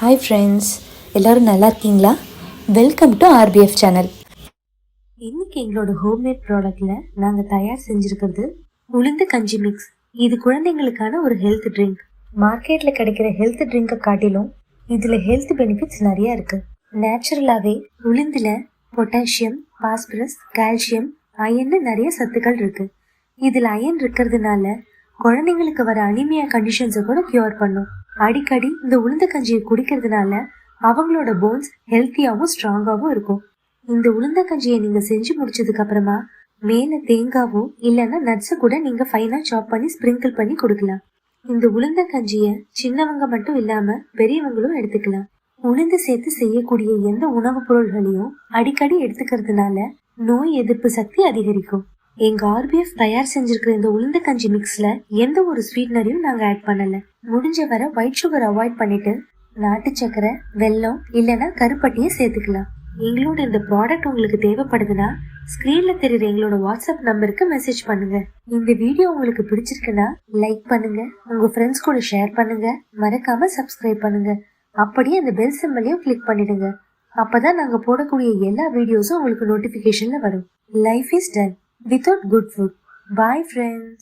Hi friends, எல்லோரும் நல்லா இருக்கீங்களா? Welcome to RPF channel. இன்றைக்கி எங்களோட ஹோம்மேட் ப்ராடக்டில் நாங்கள் தயார் செஞ்சுருக்கிறது உளுந்து கஞ்சி மிக்ஸ். இது குழந்தைங்களுக்கான ஒரு ஹெல்த் ட்ரிங்க். மார்க்கெட்டில் கிடைக்கிற ஹெல்த் ட்ரிங்கை காட்டிலும் இதில் ஹெல்த் பெனிஃபிட்ஸ் நிறையா இருக்குது. நேச்சுரலாகவே உளுந்தில் பொட்டாசியம், பாஸ்பரஸ், கால்சியம், அயன்னு நிறைய சத்துக்கள் இருக்குது. இதில் அயன் இருக்கிறதுனால குழந்தைங்களுக்கு வர அனிமியா கண்டிஷன்ஸை கூட கியூர் பண்ணும். அடிக்கடி இந்த உளுந்த கஞ்சியை குடிக்கிறதுனால அவங்களோட போன்ஸ் ஹெல்த்தியாகவும் ஸ்ட்ராங்காகவும் இருக்கும். இந்த உளுந்த கஞ்சியை நீங்கள் செஞ்சு முடிச்சதுக்கு அப்புறமா மேலே தேங்காவோ இல்லைன்னா நட்ஸை கூட நீங்கள் ஃபைனாக சாப் பண்ணி ஸ்ப்ரிங்கிள் பண்ணி கொடுக்கலாம். இந்த உளுந்த கஞ்சியை சின்னவங்க மட்டும் இல்லாமல் பெரியவங்களும் எடுத்துக்கலாம். உளுந்து சேர்த்து செய்யக்கூடிய எந்த உணவுப் பொருள்களையும் அடிக்கடி எடுத்துக்கிறதுனால நோய் எதிர்ப்பு சக்தி அதிகரிக்கும். எங்க ஆர்பிஎஃப் தயார் செஞ்சிருக்கிற இந்த உளுந்த கஞ்சி மிக்ஸ்ல எந்த ஒரு ஸ்வீட்னரையும் நாங்க ஆட் பண்ணல. முடிஞ்ச வரை ஒயிட் சுகர் அவாய்ட் பண்ணிட்டு நாட்டு சக்கரை, வெல்லம் இல்லைன்னா கருப்பட்டியை சேர்த்துக்கலாம். எங்களோட இந்த ப்ராடக்ட் உங்களுக்கு தேவைப்படுதுன்னா ஸ்கிரீன்ல தெரியுற எங்களோட வாட்ஸ்அப் நம்பருக்கு மெசேஜ் பண்ணுங்க. இந்த வீடியோ உங்களுக்கு பிடிச்சிருக்குன்னா லைக் பண்ணுங்க, உங்க ஃப்ரெண்ட்ஸ் கூட ஷேர் பண்ணுங்க, மறக்காம சப்ஸ்கிரைப் பண்ணுங்க. அப்படியே அந்த பெல் சிம்பலையும் கிளிக் பண்ணிடுங்க. அப்பதான் நாங்க போடக்கூடிய எல்லா வீடியோஸும் உங்களுக்கு நோட்டிபிகேஷன்ல வரும். Life is done without good food. Bye friends.